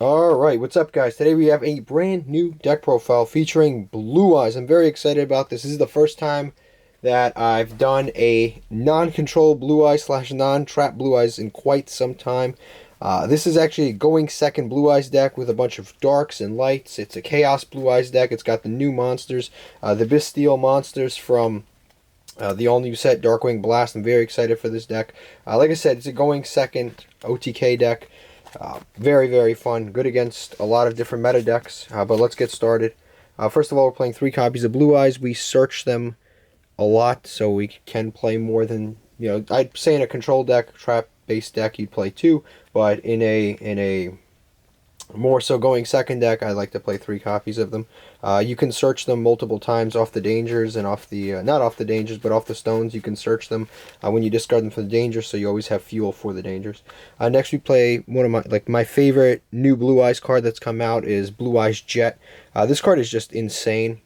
Alright, what's up guys? Today we have a brand new deck profile featuring Blue Eyes. I'm very excited about this. This is the first time that I've done a non-control Blue Eyes slash non-trap Blue Eyes in quite some time. This is actually a going second Blue Eyes deck with a bunch of darks and lights. It's a Chaos Blue Eyes deck. It's got the new monsters, the Bystial monsters from the all-new set, Darkwing Blast. I'm very excited for this deck. Like I said, it's a going second OTK deck. Very, very fun. Good against a lot of different meta decks. But let's get started. First of all, we're playing 3 copies of Blue Eyes. We search them a lot, so we can play more than, I'd say in a control deck, trap-based deck, you'd play 2. But in a more so going second deck, I like to play 3 copies of them. You can search them multiple times off the dangers and off the, not off the dangers, but off the stones. You can search them when you discard them for the dangers, so you always have fuel for the dangers. Next we play one of my favorite new Blue Eyes card that's come out is Blue Eyes Jet. This card is just insane.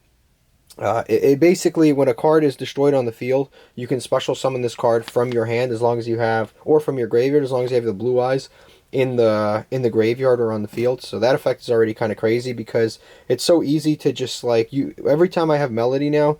It basically, when a card is destroyed on the field, you can special summon this card from your hand as long as you have, or from your graveyard as long as you have the Blue Eyes in the graveyard or on the field. So that effect is already kind of crazy because it's so easy to just every time I have Melody now,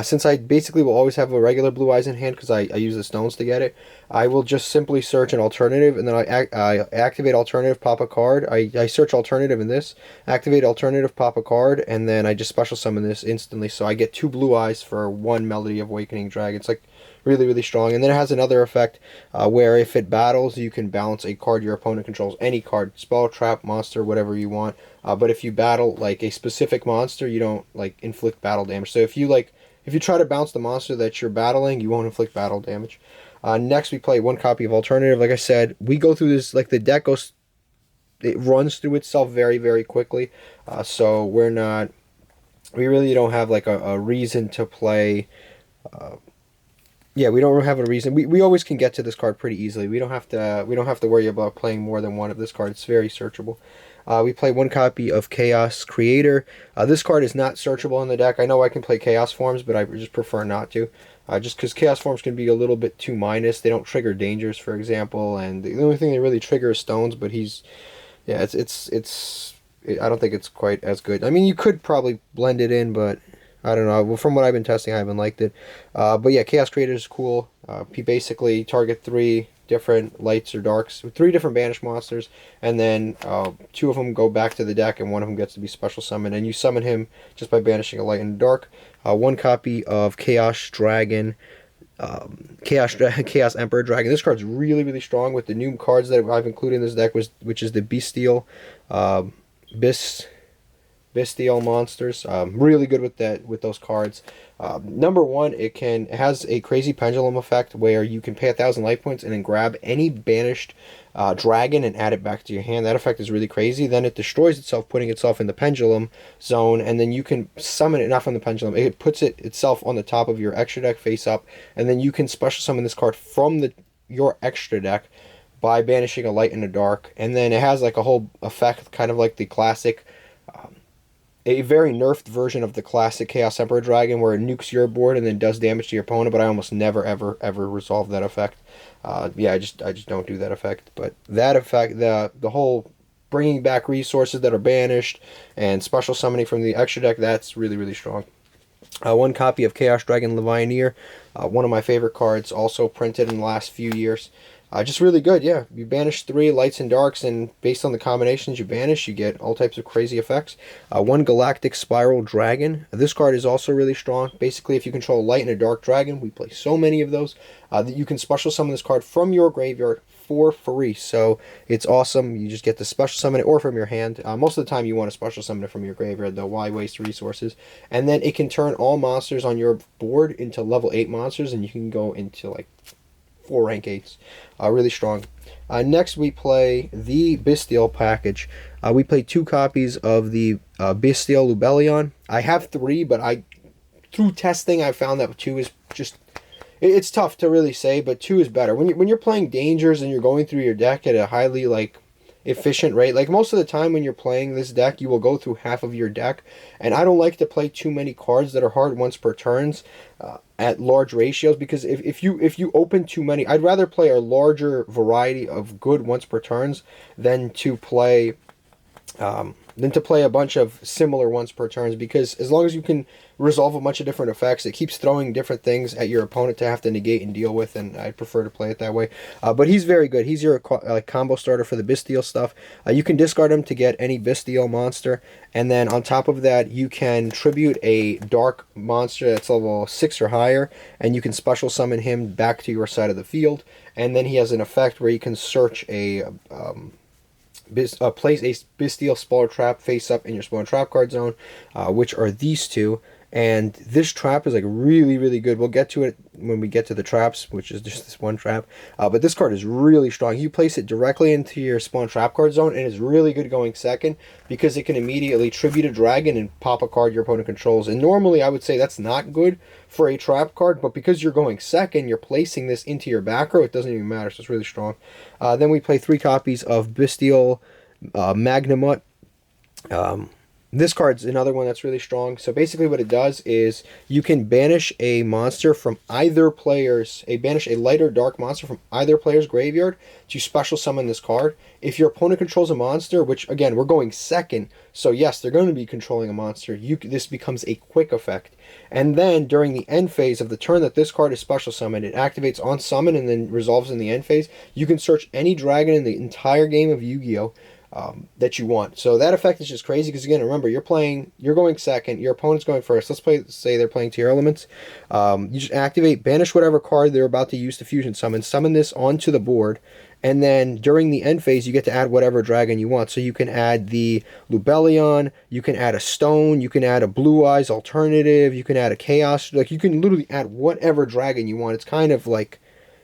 since I basically will always have a regular Blue Eyes in hand because I use the stones to get it, I will just simply search an alternative, and then I activate alternative, pop a card. I search alternative in this, activate alternative, pop a card, and then I just special summon this instantly, so I get 2 Blue Eyes for 1 Melody of Awakening Dragon. It's like really, really strong. And then it has another effect where if it battles, you can balance a card your opponent controls. Any card, spell, trap, monster, whatever you want. But if you battle like a specific monster, you don't inflict battle damage. So if you try to bounce the monster that you're battling, you won't inflict battle damage. Next we play 1 copy of alternative. Like I said, we go through this, the deck goes, it runs through itself very, very quickly. So we really don't have a reason to play. Yeah, we don't have a reason. We always can get to this card pretty easily. We don't have to worry about playing more than one of this card. It's very searchable. We play 1 copy of Chaos Creator. This card is not searchable in the deck. I know I can play Chaos Forms, but I just prefer not to. Just because Chaos Forms can be a little bit too minus. They don't trigger dangers, for example, and the only thing they really trigger is stones. But I don't think it's quite as good. I mean, you could probably blend it in, but I don't know. Well, from what I've been testing, I haven't liked it. But yeah, Chaos Creator is cool. You basically target 3 different lights or darks with 3 different banished monsters, and then 2 of them go back to the deck, and 1 of them gets to be special summoned. And you summon him just by banishing a light and a dark. 1 copy of Chaos Dragon. Chaos Emperor Dragon. This card's really, really strong with the new cards that I've included in this deck, which is the Bystial, Bystial monsters. Really good with those cards. Number 1, it has a crazy pendulum effect where you can pay 1,000 life points and then grab any banished dragon and add it back to your hand. That effect is really crazy. Then it destroys itself, putting itself in the pendulum zone, and then you can summon it, not from the pendulum. It puts itself on the top of your extra deck face up, and then you can special summon this card from your extra deck by banishing a light and a dark. And then it has a whole effect, kind of like the classic. A very nerfed version of the classic Chaos Emperor Dragon where it nukes your board and then does damage to your opponent, but I almost never, ever, ever resolve that effect. Yeah, I just don't do that effect. But that effect, the whole bringing back resources that are banished and special summoning from the extra deck, that's really, really strong. 1 copy of Chaos Dragon Levianeer, one of my favorite cards, also printed in the last few years. Just really good, yeah. You banish 3 lights and darks, and based on the combinations you banish, you get all types of crazy effects. 1 Galactic Spiral Dragon. This card is also really strong. Basically, if you control a light and a dark dragon, we play so many of those, that you can special summon this card from your graveyard for free. So it's awesome. You just get to special summon it or from your hand. Most of the time you want to special summon it from your graveyard, though. Why waste resources? And then it can turn all monsters on your board into level 8 monsters, and you can go into 4 rank 8s. Really strong. Next we play the Bystial package. We play 2 copies of the Bystial Lubellion. I have 3, but through testing I found that 2 is just, it's tough to really say, but 2 is better. When you're playing dangers and you're going through your deck at a highly efficient rate, most of the time when you're playing this deck, you will go through half of your deck, and I don't like to play too many cards that are hard once per turns at large ratios, because if you open too many, I'd rather play a larger variety of good once per turns than to play than to play a bunch of similar ones per turn, because as long as you can resolve a bunch of different effects, it keeps throwing different things at your opponent to have to negate and deal with, and I prefer to play it that way. But he's very good. He's your combo starter for the Bystial stuff. You can discard him to get any Bystial monster, and then on top of that, you can tribute a dark monster that's level 6 or higher, and you can special summon him back to your side of the field, and then he has an effect where you can search a... place a Bystial Spoiler Trap face up in your Spoiler Trap card zone, which are these two. And this trap is like really, really good. We'll get to it when we get to the traps, which is just this one trap. But this card is really strong. You place it directly into your Spawn Trap card zone, and it's really good going second because it can immediately tribute a dragon and pop a card your opponent controls. And normally I would say that's not good for a trap card, but because you're going second, you're placing this into your back row, it doesn't even matter, so it's really strong. Then we play 3 copies of Bystial Magnamut. This card's another one that's really strong. So basically what it does is you can banish a monster from either player's, banish a light or dark monster from either player's graveyard to special summon this card. If your opponent controls a monster, which again, we're going second, so yes, they're going to be controlling a monster, this becomes a quick effect. And then during the end phase of the turn that this card is special summoned, it activates on summon and then resolves in the end phase. You can search any dragon in the entire game of Yu-Gi-Oh! That you want. So that effect is just crazy because again, remember, you're going second, your opponent's going first. Say they're playing Tier Elements. You just activate, banish whatever card they're about to use to fusion summon this onto the board, and then during the end phase, you get to add whatever dragon you want. So you can add the Lubellion, you can add a Stone, you can add a Blue Eyes alternative, you can add a Chaos. Like, you can literally add whatever dragon you want. It's kind of like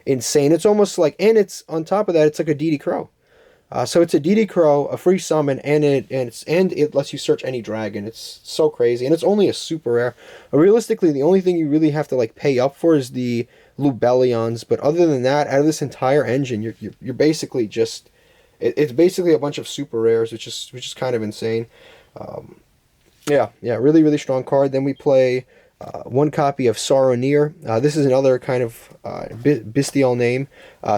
insane. It's almost like, and it's on top of that, it's like a DD Crow. So it's a DD Crow, a free summon, and it lets you search any dragon. It's so crazy, and it's only a super rare. Realistically, the only thing you really have to like pay up for is the Lubellions. But other than that, out of this entire engine, you're basically just it's basically a bunch of super rares, which is kind of insane. Yeah, really, really strong card. Then we play 1 copy of Sorrow Near. This is another kind of Bystial name.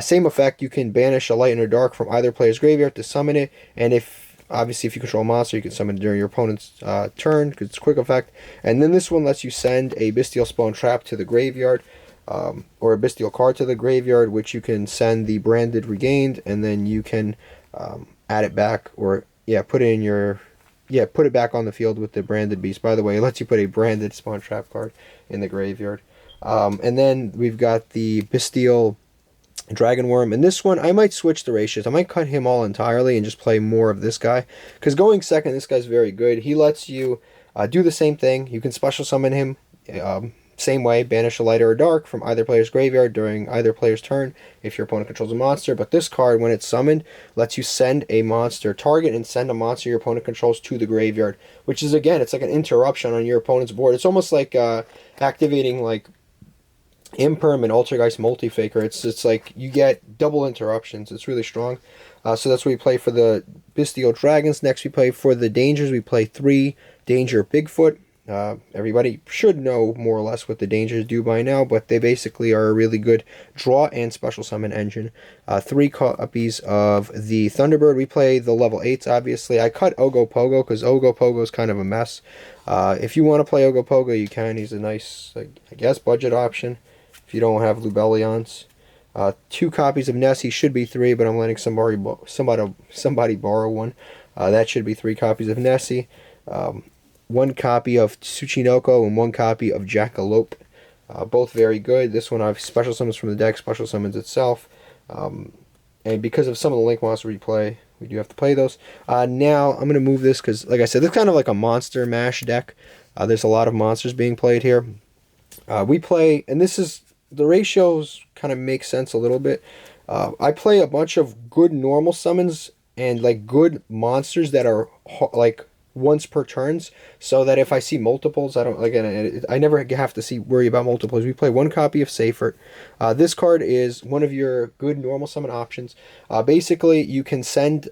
Same effect, you can banish a light and a dark from either player's graveyard to summon it, and obviously if you control a monster, you can summon it during your opponent's turn, because it's a quick effect. And then this one lets you send a Bystial Spawn Trap to the graveyard, or a Bystial card to the graveyard, which you can send the branded Regained, and then you can add it back, or put it in your... put it back on the field with the branded beast. By the way, it lets you put a branded Spawn Trap card in the graveyard. And then we've got the Bystial Dragon Worm. And this one, I might switch the ratios. I might cut him all entirely and just play more of this guy. Because going second, this guy's very good. He lets you do the same thing. You can special summon him. Same way, banish a light or a dark from either player's graveyard during either player's turn if your opponent controls a monster. But this card, when it's summoned, lets you send a monster, target and send a monster your opponent controls to the graveyard, which is, again, it's like an interruption on your opponent's board. It's almost like activating like Imperm and Altergeist Multifaker. It's like you get double interruptions. It's really strong. So that's what we play for the Bystial Dragons. Next we play for the Dangers. We play 3 Danger Bigfoot. Everybody should know more or less what the Dangers do by now, but they basically are a really good draw and special summon engine. 3 copies of the Thunderbird. We play the level 8s, obviously. I cut Ogopogo because Ogopogo is kind of a mess. If you want to play Ogopogo, you can. He's a nice, I guess, budget option if you don't have Lubellions. 2 copies of Nessie, should be 3, but I'm letting somebody borrow one. That should be 3 copies of Nessie. 1 copy of Tsuchinoko and 1 copy of Jackalope. Both very good. This one I've special summons from the deck, special summons itself. And because of some of the Link monsters we play, we do have to play those. Now, I'm going to move this because, like I said, this is kind of like a monster mash deck. There's a lot of monsters being played here. We play, and this is, the ratios kind of make sense a little bit. I play a bunch of good normal summons and like good monsters that are like once per turns, so that if I see multiples, I never have to worry about multiples. We play 1 copy of Seifert. This card is one of your good normal summon options. Basically, you can send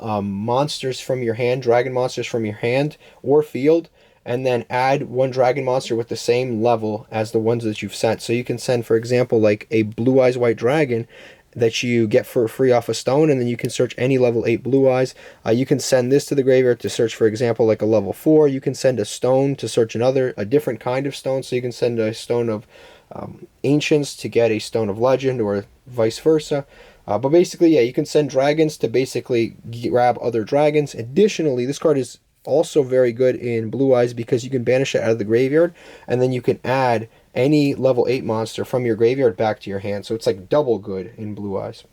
monsters from your hand, dragon monsters from your hand or field, and then add 1 dragon monster with the same level as the ones that you've sent. So you can send, for example, like a Blue Eyes White Dragon, that you get for free off a stone, and then you can search any level 8 blue eyes. You can send this to the graveyard to search, for example, like a level 4. You can send a stone to search a different kind of stone. So you can send a stone of ancients to get a stone of legend, or vice versa. But basically, yeah, you can send dragons to basically grab other dragons. Additionally, this card is also very good in blue eyes because you can banish it out of the graveyard, and then you can add any level 8 monster from your graveyard back to your hand. So it's like double good in blue eyes.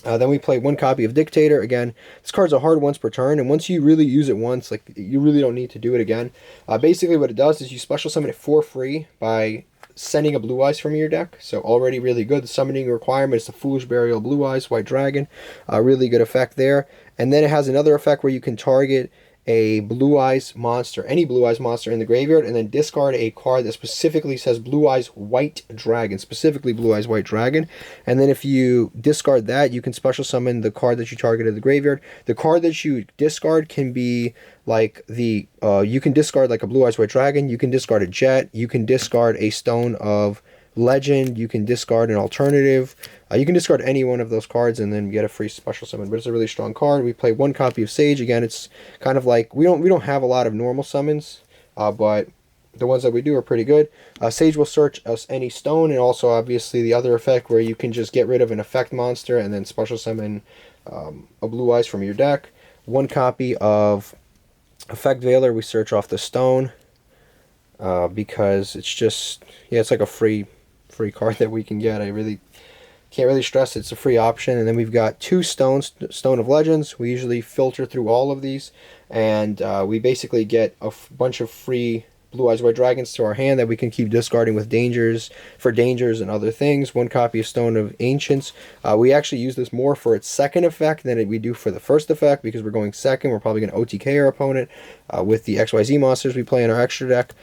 Then we play 1 copy of Dictator. Again, this card's a hard once per turn, and once you really use it once, like, you really don't need to do it again. Basically what it does is you special summon it for free by sending a blue eyes from your deck. So already really good. The summoning requirement is the Foolish Burial Blue Eyes White Dragon. Really good effect there. And then it has another effect where you can target a blue eyes monster, any blue eyes monster in the graveyard, and then discard a card that specifically says blue eyes white dragon, specifically blue eyes white dragon. And then if you discard that, you can special summon the card that you targeted the graveyard. The card that you discard can be like you can discard like a blue eyes white dragon, you can discard a jet, you can discard a stone of legend, you can discard an alternative, you can discard any one of those cards and then get a free special summon. But it's a really strong card. We play 1 copy of Sage. Again, it's kind of like we don't have a lot of normal summons, but the ones that we do are pretty good. Sage will search us any stone, and also obviously the other effect where you can just get rid of an effect monster and then special summon a blue eyes from your deck. 1 copy of Effect Veiler. We search off the stone because it's just, yeah, it's like a free card that we can get. I really can't really stress it. It's a free option. And then we've got 2 stones, Stone of Legends. We usually filter through all of these, and we basically get a bunch of free blue eyes white dragons to our hand that we can keep discarding with dangers and other things. 1 copy of Stone of Ancients. We actually use this more for its second effect than we do for the first effect, because we're going second. We're probably going to OTK our opponent with the XYZ monsters we play in our extra deck,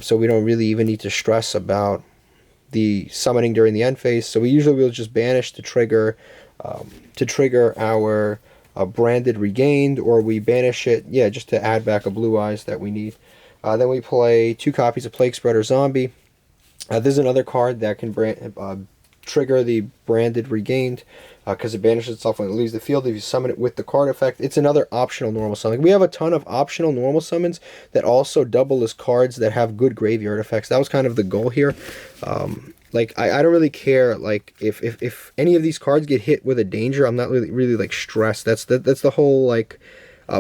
so we don't really even need to stress about the summoning during the end phase. So we usually will just banish to trigger our branded regained, or we banish it, yeah, just to add back a blue eyes that we need. Then we play 2 copies of Plague Spreader Zombie. This is another card that can trigger the branded regained because it banishes itself when it leaves the field if you summon it with the card effect. It's another optional normal summon. We have a ton of optional normal summons that also double as cards that have good graveyard effects. That was kind of the goal here. Like, I don't really care, like, if any of these cards get hit with a danger, I'm not really like stressed. That's the whole, like,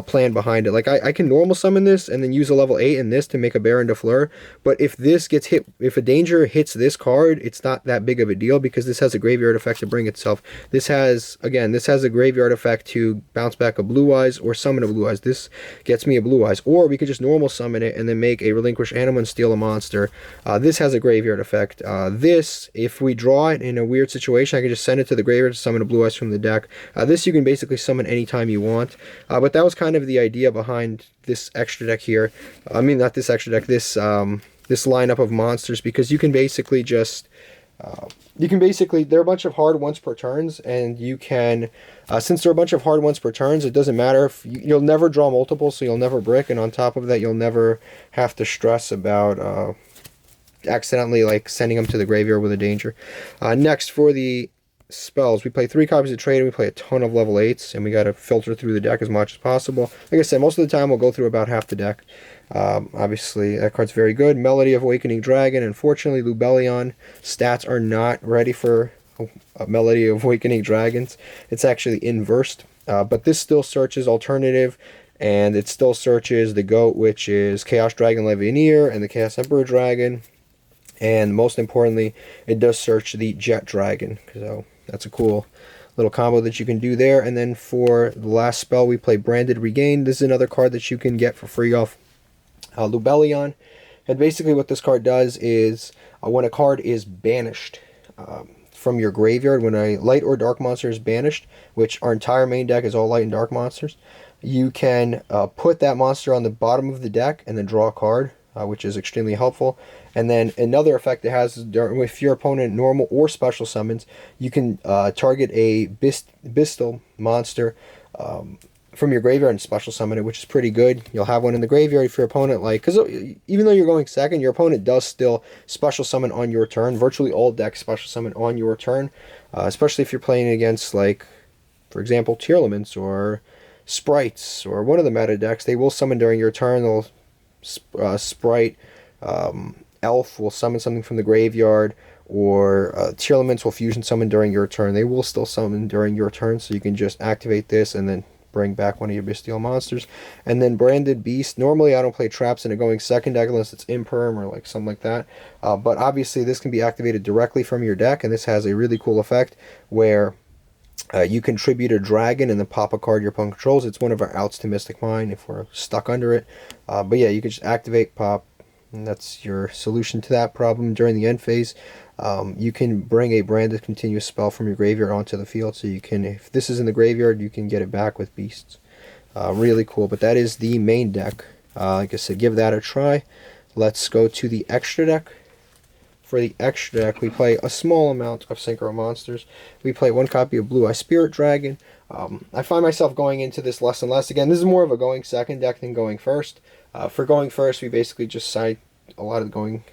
plan behind it. Like, I can normal summon this and then use a level 8 in this to make a Baron de Fleur, but if this gets hit, if a danger hits this card, it's not that big of a deal because this has a graveyard effect to bring itself. This has a graveyard effect to bounce back a blue eyes or summon a blue eyes. This gets me a blue eyes, or we could just normal summon it and then make a relinquish animal and steal a monster. This has a graveyard effect. This, if we draw it in a weird situation, I can just send it to the graveyard to summon a blue eyes from the deck. This you can basically summon anytime you want, but that was kind of the idea behind this extra deck here. I mean, not this extra deck, this lineup of monsters, because you can basically just they're a bunch of hard once per turns, and you can since they're a bunch of hard once per turns, it doesn't matter if you'll never draw multiple, so you'll never brick, and on top of that, you'll never have to stress about accidentally like sending them to the graveyard with a danger. Next, for the spells, we play 3 copies of Trade, and we play a ton of level 8s, and we got to filter through the deck as much as possible. Like I said, most of the time we'll go through about half the deck. Obviously that card's very good. Melody of Awakening Dragon. Unfortunately, Lubellion stats are not ready for a Melody of Awakening Dragons. It's actually inversed, but this still searches alternative, and it still searches the GOAT, which is Chaos Dragon Levianeer and the Chaos Emperor Dragon, and most importantly, it does search the Jet Dragon. So that's a cool little combo that you can do there. And then for the last spell, we play Branded Regain. This is another card that you can get for free off Lubellion. And basically what this card does is when a card is banished from your graveyard, when a light or dark monster is banished, which our entire main deck is all light and dark monsters, you can put that monster on the bottom of the deck and then draw a card, which is extremely helpful. And then another effect it has is if your opponent normal or special summons, you can target a Bystial monster from your graveyard and special summon it, which is pretty good. You'll have one in the graveyard if your opponent, like, because even though you're going second, your opponent does still special summon on your turn. Virtually all decks special summon on your turn, especially if you're playing against, like, for example, Tearlaments or Sprites or one of the meta decks. They will summon during your turn. They'll Sprite, Elf will summon something from the graveyard, or Tearlaments will fusion summon during your turn. They will still summon during your turn, so you can just activate this and then bring back one of your Bystial monsters. And then Branded Beast. Normally I don't play traps in a going second deck unless it's Imperm or like something like that. But obviously this can be activated directly from your deck, and this has a really cool effect where you contribute a dragon and then pop a card your opponent controls. It's one of our outs to Mystic Mine if we're stuck under it. But yeah, you can just activate, pop, and that's your solution to that problem. During the end phase, you can bring a branded continuous spell from your graveyard onto the field, so you can, if this is in the graveyard, you can get it back with beasts. Really cool. But that is the main deck. Like I said, give that a try. Let's go to the extra deck. For the extra deck, we play a small amount of synchro monsters. We play one copy of Blue Eye Spirit Dragon. I find myself going into this less and less. Again, this is more of a going second deck than going first. For going first, we basically just side a lot of the going.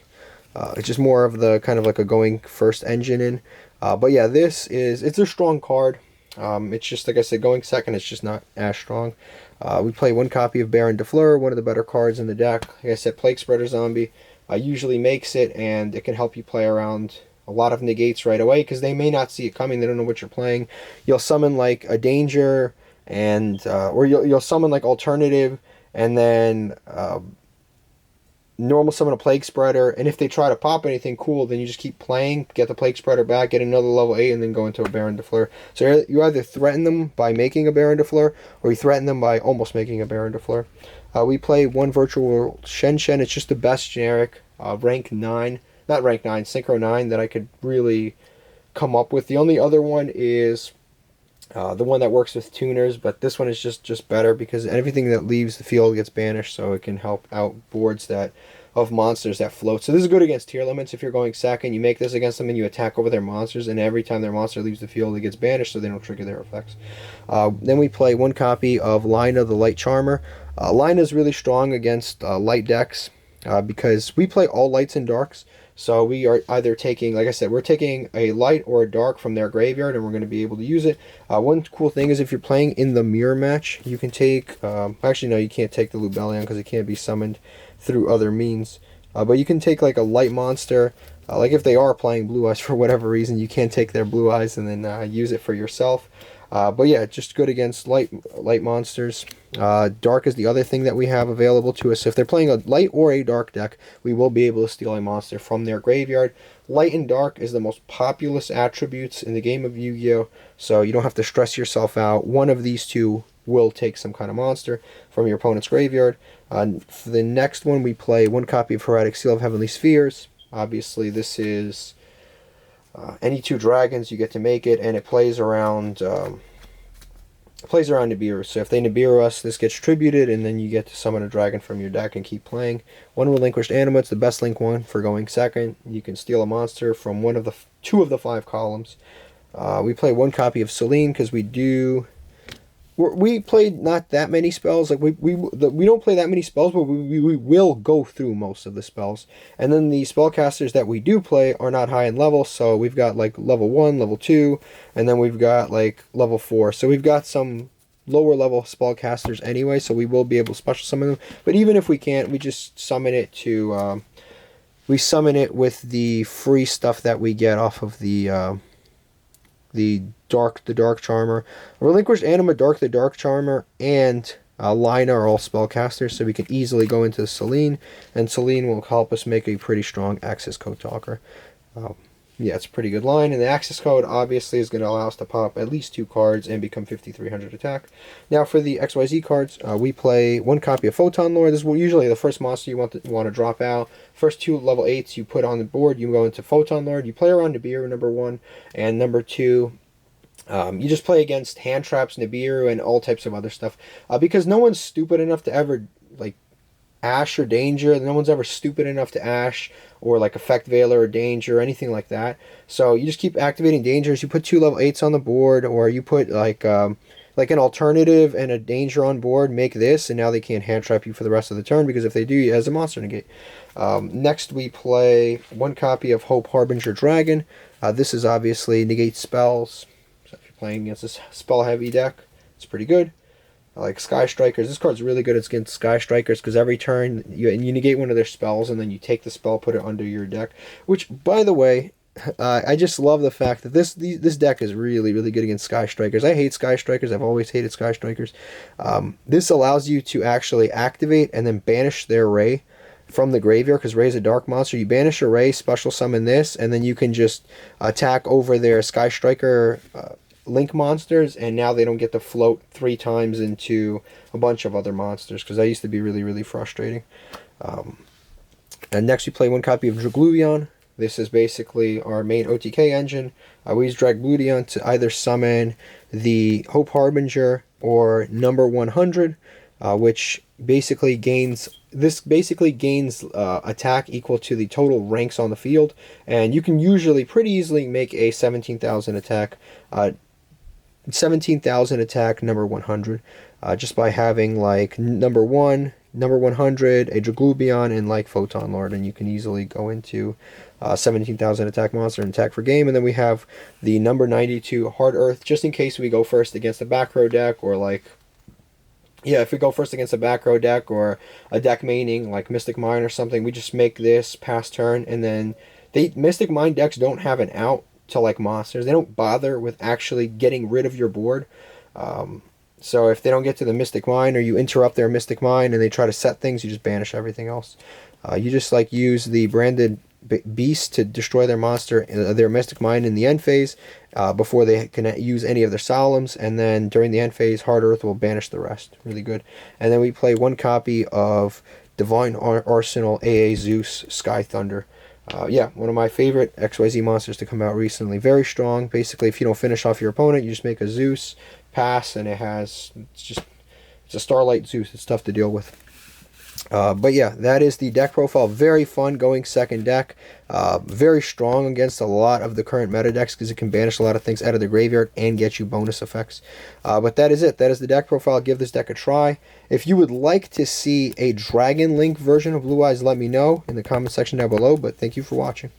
It's just more of the kind of like a going first engine in. But yeah, it's a strong card. It's just, like I said, going second, it's just not as strong. We play one copy of Baron de Fleur, one of the better cards in the deck. Like I said, Plague Spreader Zombie usually makes it, and it can help you play around a lot of negates right away, because they may not see it coming. They don't know what you're playing. You'll summon like a danger, and or you'll summon like alternative, and then normal summon a Plague Spreader, and if they try to pop anything cool, then you just keep playing, get the Plague Spreader back, get another level 8, and then go into a Baron de Fleur. So you either threaten them by making a Baron de Fleur, or you threaten them by almost making a Baron de Fleur. We play one Virtual Shen Shen. It's just the best generic rank 9, not rank 9, Synchro 9 that I could really come up with. The only other one is the one that works with tuners, but this one is just better because everything that leaves the field gets banished, so it can help out boards that of monsters that float. So this is good against Tearlaments. If you're going second, you make this against them and you attack over their monsters, and every time their monster leaves the field, it gets banished, so they don't trigger their effects. Then we play one copy of Lina the Light Charmer. Lina is really strong against light decks because we play all lights and darks. So we are either taking, like I said, we're taking a light or a dark from their graveyard, and we're going to be able to use it. One cool thing is if you're playing in the mirror match, you can take, actually no, you can't take the Lubellion because it can't be summoned through other means. But you can take like a light monster, like if they are playing Blue Eyes for whatever reason, you can take their Blue Eyes and then use it for yourself. But yeah, just good against light monsters. Dark is the other thing that we have available to us. So if they're playing a light or a dark deck, we will be able to steal a monster from their graveyard. Light and dark is the most populous attributes in the game of Yu-Gi-Oh! So you don't have to stress yourself out. One of these two will take some kind of monster from your opponent's graveyard. For the next one, we play one copy of Heretic Seal of Heavenly Spheres. Obviously, this is any two dragons, you get to make it, and it plays around Nibiru. So if they Nibiru us, this gets tributed, and then you get to summon a dragon from your deck and keep playing. One Relinquished Anima, it's the best link one for going second. You can steal a monster from one of the two of the 5 columns. We play one copy of Selene because we played not that many spells. Like we don't play that many spells, but we will go through most of the spells. And then the spellcasters that we do play are not high in level, so we've got like level 1, level 2, and then we've got like level 4. So we've got some lower level spellcasters anyway, so we will be able to special summon them. But even if we can't, we just summon it to we summon it with the free stuff that we get off of the Dark Charmer. Relinquished Anima, the Dark Charmer, and Lina are all spellcasters, so we can easily go into Selene, and Selene will help us make a pretty strong access code talker. Yeah, it's a pretty good line, and the access code obviously is going to allow us to pop at least 2 cards and become 5300 attack. Now for the XYZ cards, we play one copy of Photon Lord. This is usually the first monster you want to drop out. First 2 level 8s you put on the board, you go into Photon Lord. You play around Nibiru, number 1, and number 2, you just play against hand traps, Nibiru, and all types of other stuff. Because no one's stupid enough to ever like Ash or Danger. No one's ever stupid enough to Ash or like Effect Veiler or Danger or anything like that. So you just keep activating Dangers. You put 2 level 8s on the board, or you put like like an alternative and a danger on board, make this, and now they can't hand trap you for the rest of the turn, because if they do, it has a monster negate. Next we play one copy of Hope Harbinger Dragon. This is obviously negate spells, so if you're playing against a spell heavy deck, it's pretty good. I like Sky Strikers. This card's really good against Sky Strikers, because every turn you negate one of their spells, and then you take the spell, put it under your deck. Which, by the way, I just love the fact that this deck is really, really good against Sky Strikers. I hate Sky Strikers. I've always hated Sky Strikers. This allows you to actually activate and then banish their Ray from the graveyard, because Ray's a dark monster. You banish a Ray, special summon this, and then you can just attack over their Sky Striker link monsters, and now they don't get to float 3 times into a bunch of other monsters, because that used to be really, really frustrating. And next we play one copy of Dragluvion. This is basically our main OTK engine. We use Dragluvion to either summon the Hope Harbinger or number 100, which basically gains attack equal to the total ranks on the field, and you can usually pretty easily make a 17,000 attack number 100 just by having like number 1, number 100, a Dragluvion, and like Photon Lord, and you can easily go into 17,000 attack monster and attack for game. And then we have the number 92 Hard Earth, just in case we go first against a back row deck, or like, yeah, if we go first against a back row deck or a deck maining like Mystic Mine or something, we just make this pass turn, and then Mystic Mine decks don't have an out to like monsters. They don't bother with actually getting rid of your board. So if they don't get to the Mystic Mine, or you interrupt their Mystic Mine and they try to set things, you just banish everything else. You just like use the branded beast to destroy their monster, their Mystic Mine in the end phase, before they can use any of their solemns, and then during the end phase, Hard Earth will banish the rest. Really good. And then we play one copy of Divine Arsenal AA Zeus Sky Thunder. Yeah, one of my favorite XYZ monsters to come out recently. Very strong. Basically, if you don't finish off your opponent, you just make a Zeus, pass, and it's a Starlight Zeus. It's tough to deal with. But yeah, that is the deck profile. Very fun going second deck. Very strong against a lot of the current meta decks, because it can banish a lot of things out of the graveyard and get you bonus effects. But that is it. That is the deck profile. Give this deck a try. If you would like to see a Dragon Link version of Blue Eyes, let me know in the comment section down below. But thank you for watching.